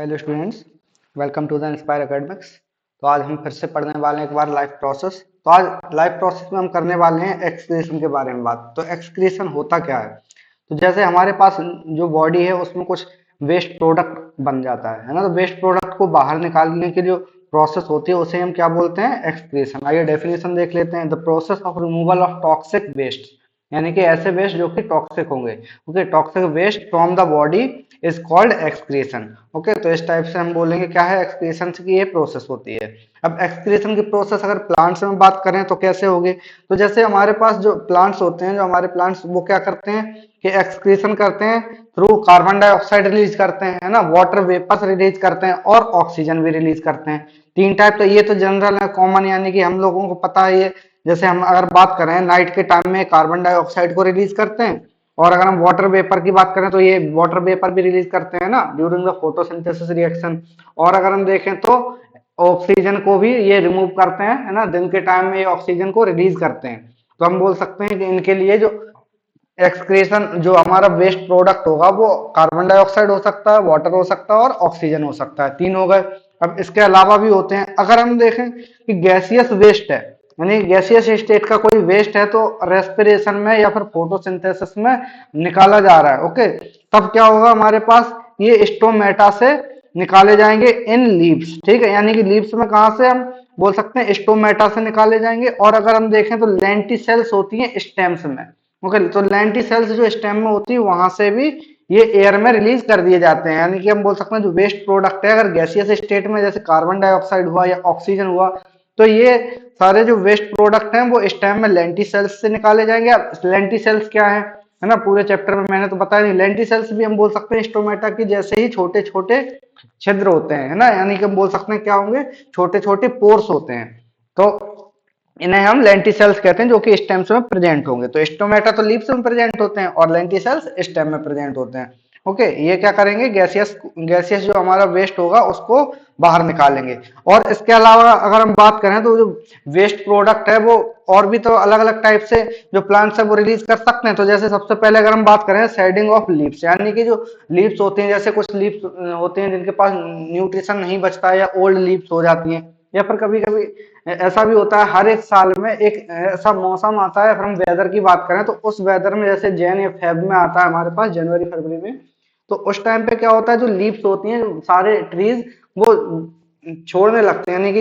Hello students, welcome to the inspire academics. तो आज हम फिर से पढ़ने वाले हैं एक बार लाइफ प्रोसेस। तो आज लाइफ प्रोसेस में हम करने वाले हैं एक्सक्रीशन के बारे में बात। तो एक्सक्रीशन होता क्या है? तो जैसे हमारे पास जो बॉडी है उसमें कुछ वेस्ट प्रोडक्ट बन जाता है ना। तो वेस्ट प्रोडक्ट को बाहर निकालने की जो प्रोसेस होती है उसे हम क्या बोलते हैं? एक्सक्रीशन। आइए डेफिनेशन देख लेते हैं। The process of removal of toxic waste, यानी कि ऐसे वेस्ट जो कि टॉक्सिक होंगे। Okay, toxic waste from the body is called excretion. Okay, तो इस टाइप से हम बोलेंगे क्या है एक्सक्रीशन की ये प्रोसेस होती है। अब एक्सक्रीशन की प्रोसेस अगर प्लांट्स में बात करें तो कैसे होगी? तो जैसे हमारे पास जो प्लांट्स होते हैं, जो हमारे प्लांट्स वो क्या करते हैं कि एक्सक्रीशन करते हैं थ्रू कार्बन डाइऑक्साइड रिलीज करते हैं, है ना, वाटर वेपर्स रिलीज करते हैं और ऑक्सीजन भी रिलीज करते हैं। तीन टाइप। तो ये तो जनरल है, कॉमन, यानी कि हम लोगों को पता है ये। जैसे हम अगर बात करें नाइट के टाइम में कार्बन डाइऑक्साइड को रिलीज करते हैं, और अगर हम वाटर वेपर की बात करें तो ये वाटर वेपर भी रिलीज करते हैं ना ड्यूरिंग द फोटोसिंथेसिस रिएक्शन। और अगर हम देखें तो ऑक्सीजन को भी ये रिमूव करते हैं, है ना, दिन के टाइम में ये ऑक्सीजन को रिलीज करते हैं। तो हम बोल सकते हैं कि इनके लिए जो एक्सक्रीशन जो हमारा वेस्ट प्रोडक्ट होगा वो कार्बन डाइऑक्साइड हो सकता है, वाटर हो सकता है और ऑक्सीजन हो सकता है। तीन हो गए। अब इसके अलावा भी होते हैं। अगर हम देखें कि गैसियस वेस्ट है, यानी गैसियस स्टेट का कोई वेस्ट है, तो रेस्पिरेशन में या फिर फोटोसिंथेसिस में निकाला जा रहा है। ओके, तब क्या होगा हमारे पास? ये स्टोमेटा से निकाले जाएंगे इन लीव्स। ठीक है, यानी कि लीव्स में कहां से हम बोल सकते हैं? स्टोमेटा से निकाले जाएंगे। और अगर हम देखें तो लेंटिसेल्स होती है स्टेम्स में। ओके, तो लेंटिसेल्स जो स्टेम में होती है वहां से भी ये एयर में रिलीज कर दिए जाते हैं। यानी कि हम बोल सकते हैं जो वेस्ट प्रोडक्ट है अगर गैसियस स्टेट में जैसे कार्बन डाइऑक्साइड हुआ या ऑक्सीजन हुआ, तो ये सारे जो वेस्ट प्रोडक्ट हैं वो स्टेम में लेंटिसेल्स से निकाले जाएंगे। अब लेंटिसेल्स क्या है ना, पूरे चैप्टर में मैंने तो बताया नहीं। लेंटिसेल्स भी हम बोल सकते हैं स्टोमेटा की जैसे ही छोटे छोटे छिद्र होते हैं, है ना, यानी कि हम बोल सकते हैं क्या होंगे? छोटे छोटे पोर्स होते हैं। तो इन्हें हम लेंटिसेल्स कहते हैं, जो कि स्टेम्स में प्रेजेंट होंगे। तो स्टोमेटा तो लीव्स में प्रेजेंट होते हैं और लेंटिसेल्स स्टेम में प्रेजेंट होते हैं। ओके, ये क्या करेंगे? गैसियस गैसियस जो हमारा वेस्ट होगा उसको बाहर निकालेंगे। और इसके अलावा अगर हम बात करें तो जो वेस्ट प्रोडक्ट है वो और भी तो अलग अलग टाइप से जो प्लांट्स है वो रिलीज कर सकते हैं। तो जैसे सबसे पहले अगर हम बात करें शेडिंग ऑफ लीव्स, यानी कि जो लीव्स होती हैं, जैसे कुछ लीव्स होते हैं जिनके पास न्यूट्रिशन नहीं बचता है या ओल्ड लीव्स हो जाती हैं, या फिर कभी कभी ऐसा भी होता है हर एक साल में एक ऐसा मौसम आता है। फिर हम वेदर की बात करें तो उस वेदर में जैसे जैन या फेब में आता है हमारे पास, जनवरी फरवरी में, तो उस टाइम पे क्या होता है? जो लीव्स होती हैं सारे ट्रीज वो छोड़ने लगते हैं, यानी कि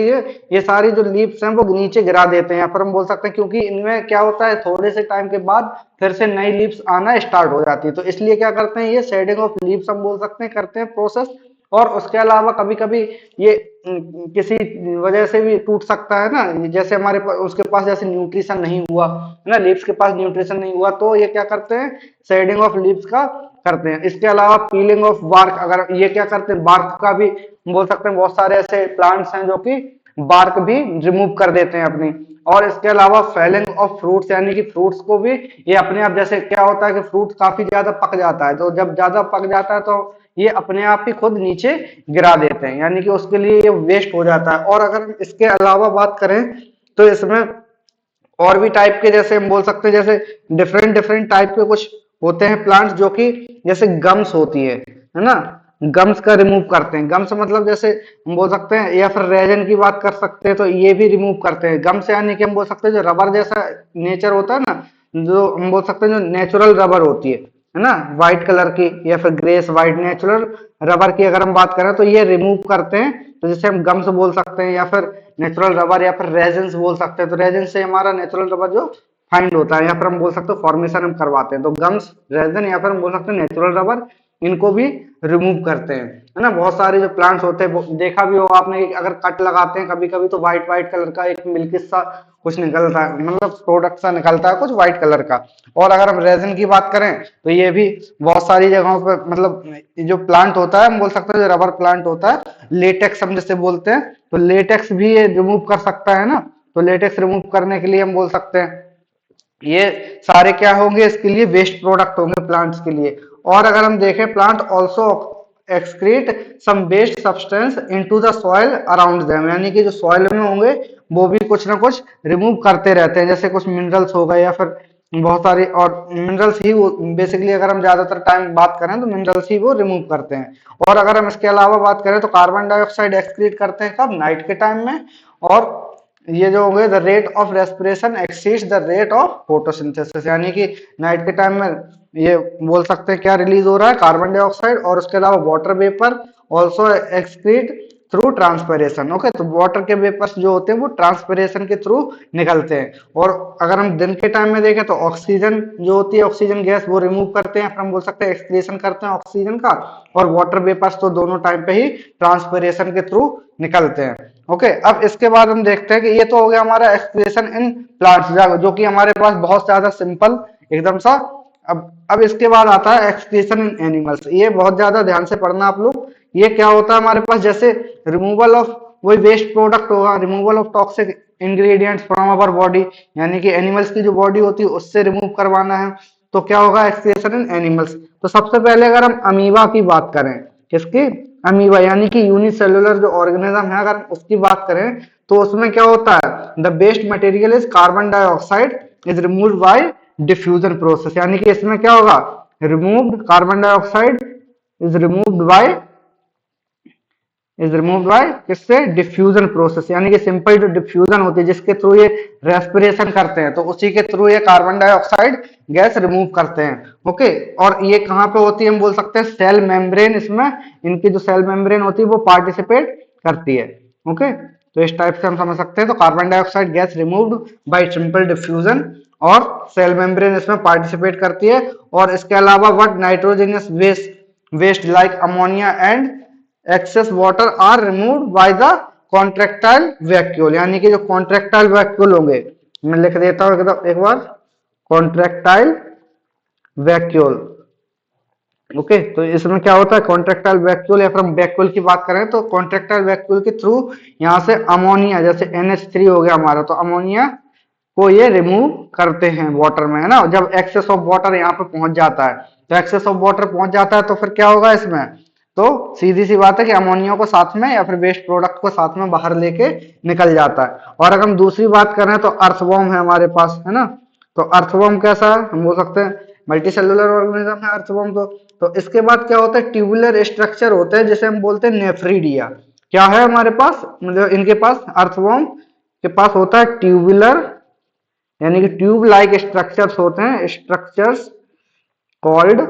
ये सारी जो लीव्स हैं वो नीचे गिरा देते हैं। या फिर हम बोल सकते हैं क्योंकि इनमें क्या होता है थोड़े से टाइम के बाद फिर से नई लीव्स आना स्टार्ट हो जाती है। तो इसलिए क्या करते हैं? ये शेडिंग ऑफ लीव्स हम बोल सकते हैं करते हैं प्रोसेस। और उसके अलावा कभी कभी ये किसी वजह से भी टूट सकता है ना, जैसे हमारे पास उसके पास जैसे न्यूट्रिशन नहीं हुआ, है ना, लीव्स के पास न्यूट्रिशन नहीं हुआ, तो ये क्या करते हैं? शेडिंग ऑफ लीव्स का करते हैं। इसके अलावा पीलिंग ऑफ बार्क, अगर ये क्या करते हैं? बार्क का भी बोल सकते हैं। बहुत सारे ऐसे प्लांट्स हैं जो कि बार्क भी रिमूव कर देते हैं अपनी। और इसके अलावा फेलिंग ऑफ फ्रूट्स, यानी कि फ्रूट्स को भी ये अपने आप, जैसे क्या होता है कि फ्रूट काफी ज्यादा पक जाता है, तो जब ज्यादा पक जाता है तो ये अपने आप ही खुद नीचे गिरा देते हैं, यानी कि उसके लिए ये वेस्ट हो जाता है। और अगर हम इसके अलावा बात करें तो इसमें और भी टाइप के, जैसे हम बोल सकते हैं जैसे डिफरेंट डिफरेंट टाइप के कुछ होते हैं प्लांट्स, जो कि जैसे गम्स होती है ना, गम्स का रिमूव करते हैं। गम्स मतलब जैसे हम बोल सकते हैं, या फिर रेजन की बात कर सकते हैं, तो ये भी रिमूव करते हैं। गम्स यानी कि हम बोल सकते हैं जो रबर जैसा नेचर होता है ना, जो हम बोल सकते हैं जो नेचुरल रबर होती है ना, व्हाइट कलर की या फिर ग्रेस व्हाइट नेचुरल रबर की अगर हम बात करें तो ये रिमूव करते हैं। तो जैसे हम गम्स बोल सकते हैं या फिर नेचुरल रबर या फिर रेजिन्स बोल सकते हैं। तो रेजिन से हमारा नेचुरल रबर जो फाइंड होता है, या फिर हम बोल सकते हैं फॉर्मेशन हम करवाते हैं। तो गम्स, रेजिन या फिर हम बोल सकते हैं नेचुरल रबर, इनको भी रिमूव करते हैं, है ना। बहुत सारे जो प्लांट्स होते हैं देखा भी होगा आपने, अगर कट लगाते हैं कभी कभी तो व्हाइट व्हाइट कलर का एक मिल्की सा कुछ निकलता है, मतलब प्रोडक्ट सा निकलता है कुछ व्हाइट कलर का। और अगर हम रेजिन की बात करें तो ये भी बहुत सारी जगहों पर, मतलब जो प्लांट होता है हम बोल सकते हैं जो रबर प्लांट होता है, लेटेक्स हम जिसे बोलते हैं, तो लेटेक्स भी ये रिमूव कर सकता है ना। तो लेटेक्स रिमूव करने के लिए हम बोल सकते हैं ये सारे क्या होंगे? इसके लिए वेस्ट प्रोडक्ट होंगे प्लांट्स के लिए। और अगर हम देखें plant also excrete some waste substance into the soil around them, यानी कि जो सॉइल में होंगे वो भी कुछ ना कुछ रिमूव करते रहते हैं, जैसे कुछ मिनरल्स हो गए या फिर बहुत सारी और मिनरल्स ही वो बेसिकली, अगर हम ज्यादातर टाइम बात करें तो मिनरल्स ही वो रिमूव करते हैं। और अगर हम इसके अलावा बात करें तो कार्बन डाइऑक्साइड एक्सक्रीट करते हैं कब, नाइट के टाइम में। और ये जो हो गए, the rate of respiration exceeds the rate of photosynthesis, यानी कि नाइट के टाइम में ये बोल सकते हैं क्या रिलीज हो रहा है, कार्बन डाइऑक्साइड, और उसके अलावा water vapour also excrete through transpiration. Okay, तो वाटर के वेपर्स जो होते हैं वो ट्रांसपिरेशन के थ्रू निकलते हैं। और अगर हम दिन के टाइम में देखें तो ऑक्सीजन जो होती है, ऑक्सीजन गैस वो रिमूव करते हैं, फिर हम बोल सकते हैं एक्सक्रीशन करते हैं ऑक्सीजन का। और वाटर वेपर्स तो दोनों टाइम पे ही ट्रांसपिरेशन के थ्रू निकलते हैं। ओके, अब इसके बाद हम देखते हैं कि ये तो हो गया हमारा एक्सक्रीशन इन प्लांट्स, जो कि हमारे पास बहुत ज्यादा सिंपल एकदम सा। अब इसके बाद आता है एक्सक्रीशन इन एनिमल्स। ये बहुत ज्यादा ध्यान से पढ़ना आप लोग। ये क्या होता है हमारे पास, जैसे रिमूवल ऑफ वही वेस्ट प्रोडक्ट होगा, removal of toxic ingredients from our body, यानी कि एनिमल्स की जो बॉडी होती है उससे रिमूव करवाना है। तो क्या होगा एक्सक्रीशन इन एनिमल्स। तो सबसे पहले अगर हम अमीबा की बात करें, किसकी, अमीबा यानी कि यूनिसेलुलर जो ऑर्गेनिज्म है, अगर उसकी बात करें तो उसमें क्या होता है, the best material is carbon dioxide is removed by diffusion process, यानी कि इसमें क्या होगा, removed carbon dioxide is removed by किससे, डिफ्यूजन प्रोसेस, यानी कि सिंपल जो डिफ्यूजन होती है जिसके थ्रू ये रेस्पिरेशन करते हैं, तो उसी के थ्रू ये कार्बन डाइऑक्साइड गैस रिमूव करते हैं। ओके, और ये कहाँ पे होती है, हम बोल सकते हैं सेल मेम्ब्रेन, इसमें इनकी जो सेल मेम्ब्रेन होती है वो पार्टिसिपेट करती है। ओके, तो इस टाइप से हम समझ सकते हैं। तो carbon dioxide gas removed by simple diffusion, और सेल मेम्ब्रेन इसमें पार्टिसिपेट करती है। और इसके अलावा what nitrogenous waste like ammonia and excess water are removed by the contractile vacuole, यानी कि जो कॉन्ट्रेक्टाइल वैक्यूल होंगे, मैं लिख देता हूं एक बार, कॉन्ट्रेक्टाइल वैक्यूल। ओके, तो इसमें क्या होता है, कॉन्ट्रेक्टाइल वैक्यूल, या फिर हम वैक्यूल की बात करें तो कॉन्ट्रेक्टाइल वैक्यूल के थ्रू यहाँ से अमोनिया, जैसे NH3 हो गया हमारा, तो अमोनिया को ये रिमूव करते हैं वाटर में, है ना। जब एक्सेस ऑफ वाटर यहाँ पे पहुंच जाता है, तो एक्सेस ऑफ वाटर पहुंच जाता है तो फिर क्या होगा इसमें, तो सीधी सी बात है कि अमोनिया को साथ में या फिर वेस्ट प्रोडक्ट को साथ में बाहर लेके निकल जाता है। और अगर हम दूसरी बात करें तो अर्थवॉर्म है हमारे पास, है ना। तो अर्थवॉर्म कैसा है, हम बोल सकते हैं मल्टी सेलुलर ऑर्गेनिज्म है अर्थवॉर्म। तो इसके बाद क्या होता है, ट्यूबुलर स्ट्रक्चर होता है जिसे हम बोलते हैं नेफ्रीडिया। क्या है हमारे पास, मतलब इनके पास, अर्थवॉर्म के पास होता है ट्यूबुलर, यानी कि ट्यूब लाइक स्ट्रक्चर्स होते हैं, स्ट्रक्चर्स कॉल्ड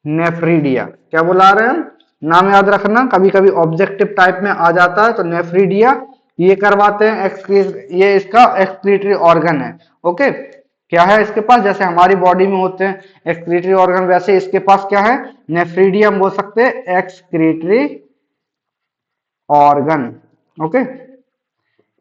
नेफ्रीडिया। क्या बुला रहे हैं हम, नाम याद रखना, कभी कभी ऑब्जेक्टिव टाइप में आ जाता है। तो नेफ्रीडिया ये करवाते हैं ये इसका एक्सक्रीटरी ऑर्गन है। ओके, क्या है इसके पास, जैसे हमारी बॉडी में होते हैं एक्सक्रीटरी ऑर्गन, वैसे इसके पास क्या है, नेफ्रीडिया हम बोल सकते हैं एक्सक्रीटरी ऑर्गन। ओके,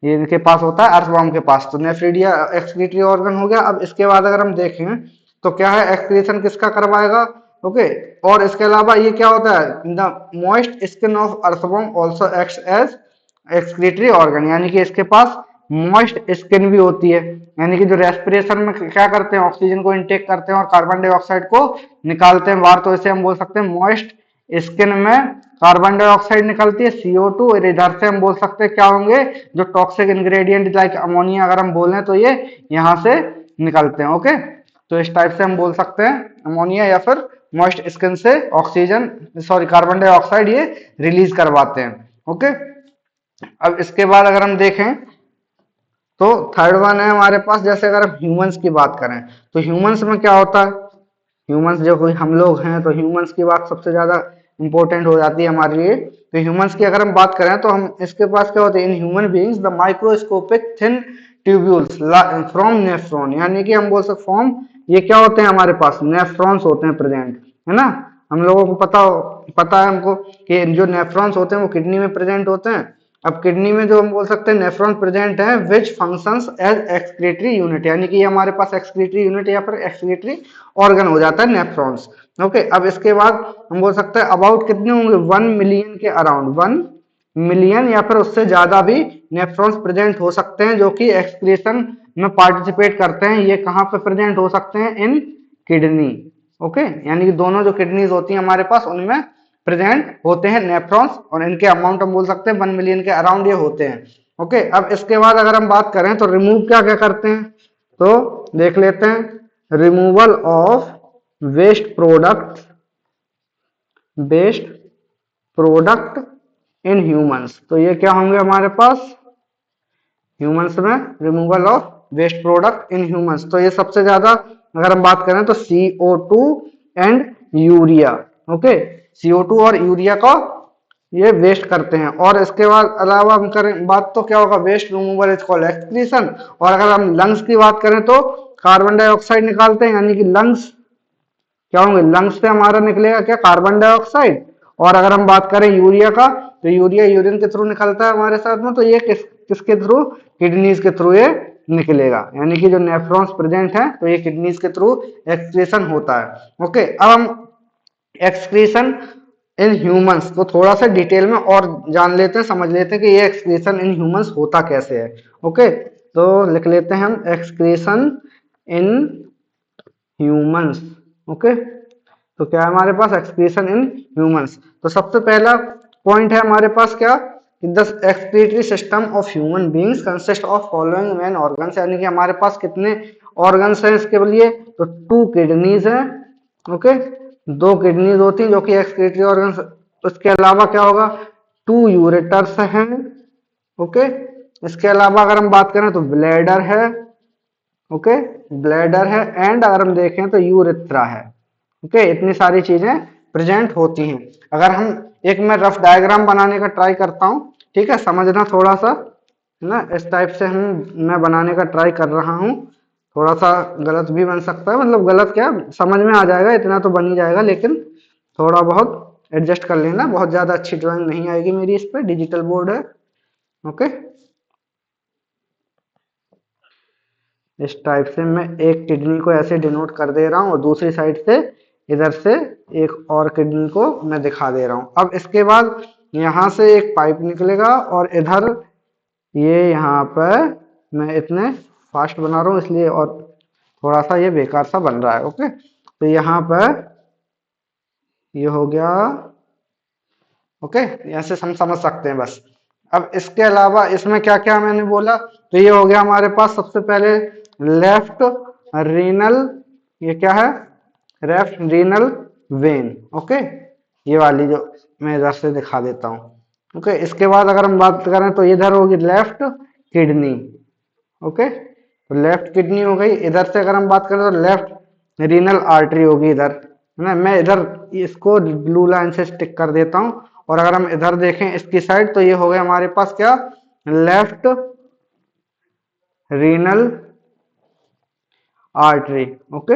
ये इनके पास होता है अर्थवॉर्म के पास। तो नेफ्रीडिया एक्सक्रीटरी ऑर्गन हो गया। अब इसके बाद अगर हम देखें तो क्या है, एक्सक्रीशन किसका करवाएगा। ओके, और इसके अलावा ये क्या होता है, the moist skin of earthworm also acts as excretory organ, यानी कि इसके पास मॉइस्ट स्किन भी होती है, यानी कि जो रेस्पिरेशन में क्या करते हैं, ऑक्सीजन को इनटेक करते हैं और कार्बन डाइऑक्साइड को निकालते हैं बाहर, तो इसे हम बोल सकते हैं मॉइस्ट स्किन में कार्बन डाइऑक्साइड निकलती है CO2, और इधर से हम बोल सकते हैं क्या होंगे, जो टॉक्सिक इंग्रेडिएंट लाइक अमोनिया अगर हम बोलें तो ये यहाँ से निकलते हैं। ओके, तो इस टाइप से हम बोल सकते हैं अमोनिया या फिर मॉइस्ट स्किन से ऑक्सीजन, सॉरी कार्बन डाइऑक्साइड ये रिलीज करवाते हैं। ओके, अब इसके बाद अगर हम देखें तो थर्ड वन है हमारे पास, जैसे अगर हम ह्यूमंस की बात करें तो ह्यूमंस में क्या होता है, ह्यूमंस जो कोई हम लोग हैं, तो ह्यूमंस की बात सबसे ज्यादा इंपॉर्टेंट हो जाती है हमारे लिए। तो ह्यूमंस की अगर हम बात करें तो हम इसके पास क्या होते हैं, in human beings the microscopic thin tubules from nephron, यानी कि हम बोल सकते फॉर्म, ये क्या होते हैं हमारे पास, नेफ्रॉन्स होते हैं प्रेजेंट, है ना। हम लोगों को पता है हमको कि जो नेफ्रॉन्स होते हैं वो किडनी में प्रेजेंट होते हैं। अब किडनी में जो हम बोल सकते हैं नेफ्रॉन प्रेजेंट है which functions as excretory unit, यानी कि ये हमारे पास एक्सक्रीटरी यूनिट या फिर एक्सक्रीटरी ऑर्गन हो जाता है नेफ्रॉन्स। ओके, अब इसके बाद हम बोल सकते हैं अबाउट कितने होंगे, 1 मिलियन के अराउंड, 1 मिलियन या फिर उससे ज्यादा भी नेफ्रॉन्स प्रेजेंट हो सकते हैं जो कि एक्सक्रीशन में पार्टिसिपेट करते हैं। ये कहाँ पे प्रेजेंट हो सकते हैं, इन किडनी। ओके, यानी कि दोनों जो किडनीज होती हैं हमारे पास उनमें प्रेजेंट होते हैं नेफ्रॉन्स, और इनके अमाउंट हम बोल सकते हैं 1 मिलियन के अराउंड ये होते हैं। ओके, अब इसके बाद अगर हम बात करें तो रिमूव क्या क्या करते हैं, तो देख लेते हैं, removal of waste product in humans. तो ये क्या होंगे हमारे पास ह्यूमंस में, removal of waste product in humans. तो ये सबसे ज्यादा अगर हम बात करें तो CO2 and urea. Okay, CO2 और यूरिया का ये वेस्ट करते हैं। और इसके बाद अलावा हम करें बात तो क्या होगा, waste removal is called excretion. और अगर हम लंग्स की बात करें तो कार्बन डाइऑक्साइड निकालते हैं, यानी कि लंग्स क्या होंगे, लंग्स से हमारा निकलेगा क्या, कार्बन डाइऑक्साइड। और अगर हम बात करें यूरिया का, तो यूरिया यूरिन के थ्रू निकलता है हमारे साथ में, तो ये किसके थ्रू, किडनीज के थ्रू ये निकलेगा। यानी कि जो नेफ्रॉन्स प्रेजेंट है तो ये किडनीज के थ्रू एक्सक्रीशन होता है। ओके, अब हम एक्सक्रीशन इन ह्यूमंस को थोड़ा सा डिटेल में और जान लेते हैं, समझ लेते हैं कि ये एक्सक्रीशन इन ह्यूमंस होता कैसे है। ओके, तो लिख लेते हैं हम एक्सक्रीशन इन ह्यूमंस। ओके, तो क्या है हमारे पास एक्सक्रीशन इन ह्यूमंस। तो सबसे पहला पॉइंट है हमारे पास क्या, the excretory system of human beings consist of following main organs. यानी कि हमारे पास कितने ऑर्गन्स हैं इसके लिए, तो 2 किडनीज हैं। ओके, 2 किडनीज होती हैं जो कि एक्सक्रीटरी ऑर्गन्स। उसके अलावा क्या होगा, 2 यूरेटर्स हैं। ओके, इसके अलावा अगर हम बात करें तो ब्लैडर है। ओके, ब्लैडर है, एंड अगर हम देखें तो यूरेथ्रा है। ओके, इतनी सारी चीजें प्रेजेंट होती हैं। अगर हम एक मैं रफ डायग्राम बनाने का ट्राई करता हूँ, ठीक है, समझना थोड़ा सा, है ना, इस टाइप से मैं बनाने का ट्राई कर रहा हूँ। थोड़ा सा गलत भी बन सकता है, मतलब गलत क्या, समझ में आ जाएगा, इतना तो बन ही जाएगा, लेकिन थोड़ा बहुत एडजस्ट कर लेना। बहुत ज्यादा अच्छी ड्राइंग नहीं आएगी मेरी, इस पर डिजिटल बोर्ड है। ओके, इस टाइप से मैं एक किडनी को ऐसे डिनोट कर दे रहा हूँ और दूसरी साइड से इधर से एक और किडनी को मैं दिखा दे रहा हूँ। अब इसके बाद यहाँ से एक पाइप निकलेगा और इधर ये यहाँ पर मैं इतने फास्ट बना रहा हूँ इसलिए, और थोड़ा सा ये बेकार सा बन रहा है। ओके, तो यहाँ पर ये हो गया। ओके, ऐसे हम समझ सकते हैं बस। अब इसके अलावा इसमें क्या क्या मैंने बोला, तो ये हो गया हमारे पास सबसे पहले लेफ्ट रीनल, ये क्या है, लेफ्ट रीनल वेन। ओके, ये वाली जो मैं इधर से दिखा देता हूँ। ओके, इसके बाद अगर हम बात करें तो इधर होगी लेफ्ट किडनी। ओके, तो लेफ्ट किडनी हो गई। इधर से अगर हम बात करें तो लेफ्ट रीनल आर्टरी होगी इधर, है ना। मैं इधर इसको ब्लू लाइन से स्टिक कर देता हूँ। और अगर हम इधर देखें इसकी साइड, तो ये हो गया हमारे पास क्या, लेफ्ट रीनल आर्टरी। ओके,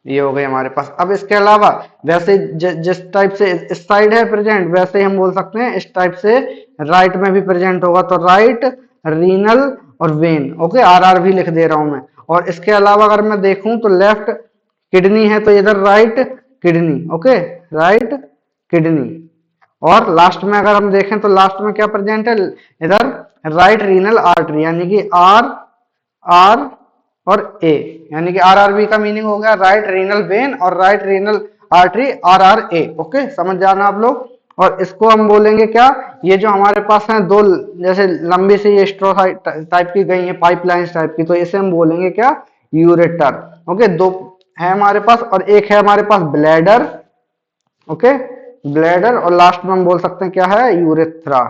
ये हो गई हमारे पास। अब इसके अलावा वैसे जिस टाइप से इस साइड है प्रेजेंट, वैसे ही हम बोल सकते हैं इस टाइप से राइट में भी प्रेजेंट होगा। तो राइट रीनल और वेन। ओके, RR भी लिख दे रहा हूं मैं। और इसके अलावा अगर मैं देखूं तो लेफ्ट किडनी है तो इधर right kidney. Okay, right kidney. और लास्ट में अगर हम देखें तो लास्ट में क्या प्रेजेंट है, इधर राइट रीनल आर्टरी, यानी कि आर और ए, यानी कि RRB का मीनिंग हो गया राइट रीनल वेन और right renal artery RRA। Okay, समझ जाना आप लोग। और इसको हम बोलेंगे क्या, ये जो हमारे पास है दो जैसे लंबी सी ये स्ट्रॉ टाइप की गई है, पाइपलाइन टाइप की, तो इसे हम बोलेंगे क्या, यूरेटर। ओके, 2 है हमारे पास और एक है हमारे पास ब्लैडर। ओके, ब्लैडर, और लास्ट में हम बोल सकते हैं क्या है, यूरेथ्रा।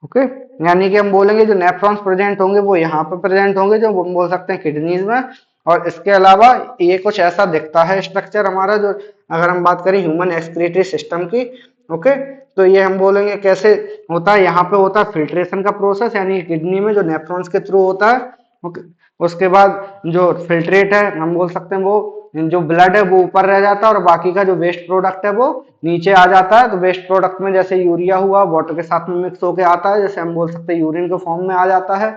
ओके, यानी कि हम बोलेंगे जो नेफ्रॉन्स प्रेजेंट होंगे वो यहाँ पर प्रेजेंट होंगे, जो हम बोल सकते हैं किडनीज में। और इसके अलावा ये कुछ ऐसा दिखता है स्ट्रक्चर हमारा, जो अगर हम बात करें ह्यूमन एक्सक्रीटरी सिस्टम की। ओके, तो ये हम बोलेंगे कैसे होता है, यहाँ पे होता है फिल्ट्रेशन का प्रोसेस, यानी किडनी में जो नेफ्रॉन्स के थ्रू होता है। ओके, उसके बाद जो फिल्ट्रेट है हम बोल सकते हैं, वो जो ब्लड है वो ऊपर रह जाता है और बाकी का जो वेस्ट प्रोडक्ट है वो नीचे आ जाता है। तो वेस्ट प्रोडक्ट में जैसे यूरिया हुआ वाटर के साथ में मिक्स होके आता है, जैसे हम बोल सकते हैं यूरिन के फॉर्म में आ जाता है।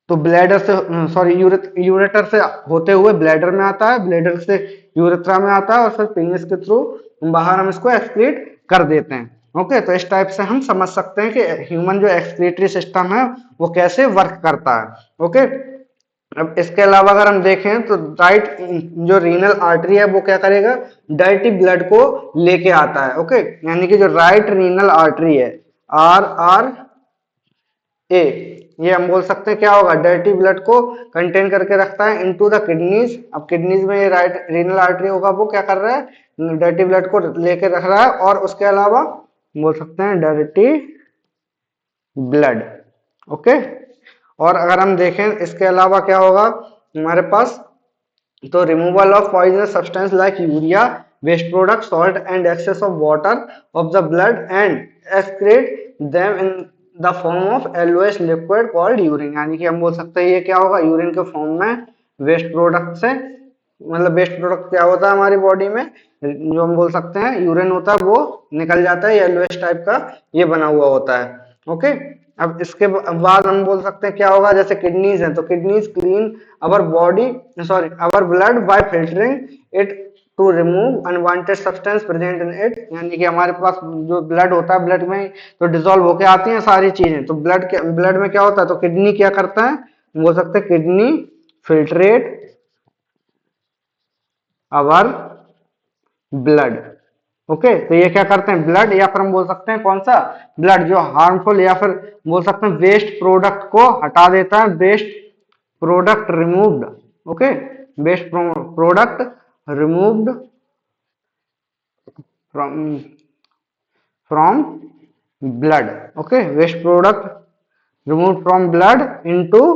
तो ब्लैडर से सॉरी यूरेटर से होते हुए ब्लैडर में आता है, ब्लैडर से यूरेथ्रा में आता है और फिर पेनिस के थ्रू बाहर हम इसको एक्सक्रीट कर देते हैं। ओके, तो इस टाइप से हम समझ सकते हैं कि ह्यूमन जो एक्सक्रीटरी सिस्टम है वो कैसे वर्क करता है। ओके, अब इसके अलावा अगर हम देखें तो राइट जो रीनल आर्टरी है वो क्या करेगा, डायरेक्टली ब्लड को लेके आता है। ओके, यानी कि जो राइट रीनल आर्टरी है RRA, ये हम बोल सकते हैं क्या होगा, डर्टी ब्लड को कंटेन करके रखता है इनटू द किडनीज। अब किडनीज में ये राइट रीनल आर्टरी होगा, वो क्या कर रहा है, डर्टी ब्लड को लेके रख रहा है। और उसके अलावा बोल सकते हैं डर्टी ब्लड। ओके। और अगर हम देखें इसके अलावा क्या होगा हमारे पास, तो removal of poisonous substance like urea, waste product, salt and excess of water of the blood and excrete them in the form of yellowish liquid called urine. यानी कि हम बोल सकते हैं ये क्या होगा, यूरिन के फॉर्म में वेस्ट प्रोडक्ट से, मतलब वेस्ट प्रोडक्ट क्या होता है हमारी बॉडी में, जो हम बोल सकते हैं यूरिन होता है, वो निकल जाता है, येलोइश टाइप का ये बना हुआ होता है। ओके। अब इसके बाद हम बोल सकते हैं क्या होगा, जैसे किडनीज है तो kidneys clean our body, sorry our blood by filtering it to remove unwanted substance present in it. यानी कि हमारे पास जो ब्लड होता है, ब्लड में तो डिसॉल्व होके आती हैं सारी चीजें, तो ब्लड में क्या होता है, तो किडनी क्या करता है, बोल सकते हैं किडनी फिल्ट्रेट अवर ब्लड। ओके। तो ये क्या करते हैं, ब्लड, या फिर हम बोल सकते हैं कौन सा, ब्लड जो हार्मफुल या फिर बोल सकते हैं वेस्ट प्रोडक्ट को हटा देता है, waste product removed. Okay. Waste product removed from from blood. Okay. Waste product remove from blood into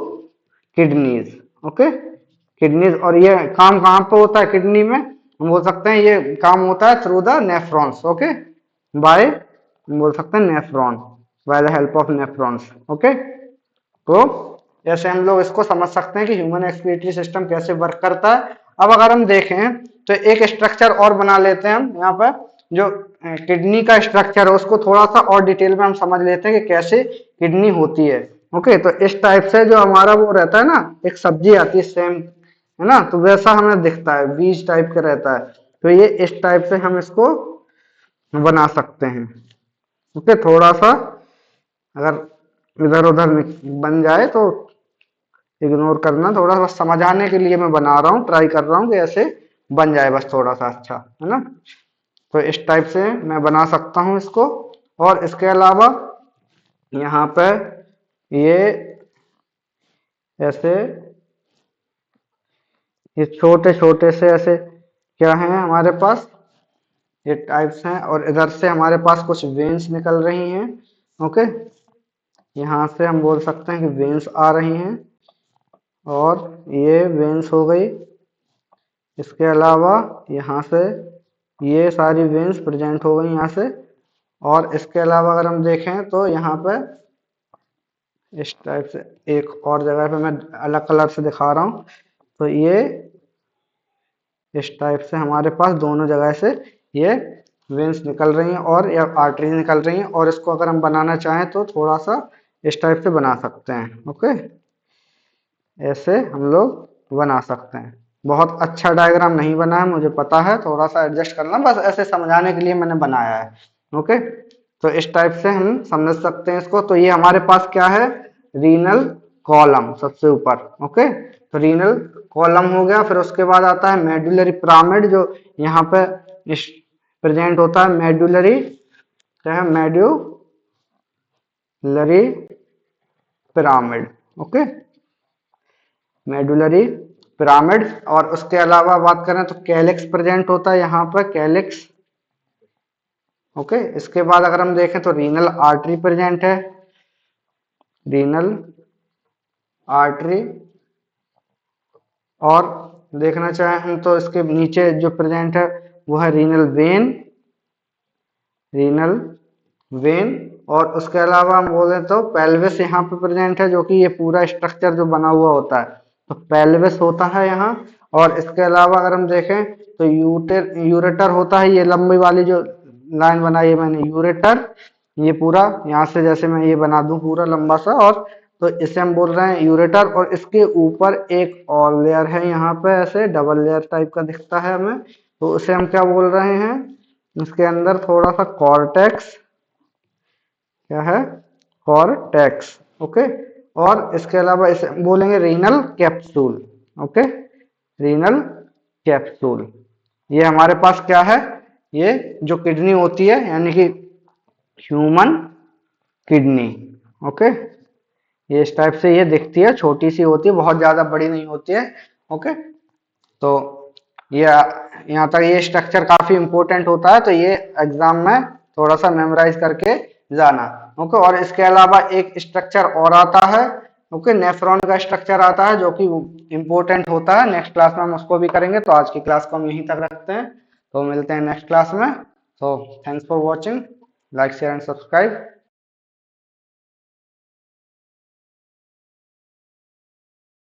kidneys. Okay. Kidneys, और ये काम कहाँ पे होता है किडनी में, हम बोल सकते हैं ये काम होता है through the nephrons. Okay. By, हम बोल सकते हैं nephron, by the help of nephrons. Okay. तो जैसे हम लोग इसको समझ सकते हैं कि ह्यूमन एक्सक्रीटरी सिस्टम कैसे वर्क करता है। अब अगर हम देखें तो एक स्ट्रक्चर और बना लेते हैं हम यहाँ पर, जो किडनी का स्ट्रक्चर है उसको थोड़ा सा और डिटेल में हम समझ लेते हैं कि कैसे किडनी होती है। ओके। तो इस टाइप से जो हमारा वो रहता है ना, एक सब्जी आती है सेम, है ना, तो वैसा हमें दिखता है, बीज टाइप का रहता है। तो ये इस टाइप से हम इसको बना सकते हैं। ओके। थोड़ा सा अगर इधर उधर बन जाए तो इग्नोर करना, थोड़ा सा समझाने के लिए मैं बना रहा हूँ, ट्राई कर रहा हूँ कि ऐसे बन जाए बस थोड़ा सा, अच्छा है ना। तो इस टाइप से मैं बना सकता हूँ इसको। और इसके अलावा यहाँ पे ये ऐसे, ये छोटे छोटे से ऐसे क्या है हमारे पास, ये टाइप्स हैं, और इधर से हमारे पास कुछ वेन्स निकल रही हैं। ओके। यहाँ से हम बोल सकते हैं कि वेन्स आ रही हैं, और ये वेन्स हो गई। इसके अलावा यहाँ से ये सारी वेन्स प्रेजेंट हो गई यहाँ से। और इसके अलावा अगर हम देखें तो यहाँ पे इस टाइप से एक और जगह पे मैं अलग कलर से दिखा रहा हूँ, तो ये इस टाइप से हमारे पास दोनों जगह से ये वेन्स निकल रही हैं और या आर्टरीज निकल रही हैं। और इसको अगर हम बनाना चाहें तो थोड़ा सा इस टाइप से बना सकते हैं। ओके। ऐसे हम लोग बना सकते हैं। बहुत अच्छा डायग्राम नहीं बना है मुझे पता है, थोड़ा सा एडजस्ट करना, बस ऐसे समझाने के लिए मैंने बनाया है। ओके। तो इस टाइप से हम समझ सकते हैं इसको। तो ये हमारे पास क्या है, रीनल कॉलम सबसे ऊपर। ओके। तो रीनल कॉलम हो गया, फिर उसके बाद आता है मेडुलरी पिरामिड, जो यहाँ पे प्रेजेंट होता है। मेडुलरी क्या है, medullary pyramid. Okay. Medullary pyramid. और उसके अलावा बात करें तो कैलिक्स प्रेजेंट होता है यहाँ पर, कैलिक्स। ओके। इसके बाद अगर हम देखें तो रीनल आर्टरी प्रेजेंट है, रीनल आर्टरी। और देखना चाहें हम तो इसके नीचे जो प्रेजेंट है वो है रीनल वेन, रीनल वेन। और उसके अलावा हम बोले तो पेल्विस यहाँ पे प्रेजेंट है, जो कि ये पूरा स्ट्रक्चर जो बना हुआ होता है, तो पेल्विस होता है यहाँ। और इसके अलावा अगर हम देखें तो यूरेटर होता है, ये लंबी वाली जो लाइन बनाई है मैंने, यूरेटर। ये पूरा यहाँ से जैसे मैं ये बना दूं पूरा लंबा सा, और तो इसे हम बोल रहे हैं यूरेटर। और इसके ऊपर एक और लेयर है यहाँ पे, ऐसे डबल लेयर टाइप का दिखता है हमें, तो उसे हम क्या बोल रहे हैं, इसके अंदर थोड़ा सा कॉर्टेक्स, क्या है, कॉर्टेक्स। ओके। और इसके अलावा इसे बोलेंगे renal capsule. Okay. Renal capsule. ये हमारे पास क्या है, ये जो किडनी होती है, यानी कि ह्यूमन किडनी। ओके। ये इस टाइप से ये दिखती है, छोटी सी होती है, बहुत ज्यादा बड़ी नहीं होती है। ओके, तो ये यहाँ तक ये स्ट्रक्चर काफी इंपॉर्टेंट होता है, तो ये एग्जाम में थोड़ा सा मेमोराइज करके जाना। ओके, और इसके अलावा एक स्ट्रक्चर और आता है। ओके, नेफ्रॉन का स्ट्रक्चर आता है जो कि इंपॉर्टेंट होता है, नेक्स्ट क्लास में हम उसको भी करेंगे। तो आज की क्लास को हम यहीं तक रखते हैं, तो मिलते हैं नेक्स्ट क्लास में। तो thanks for watching, like share and subscribe.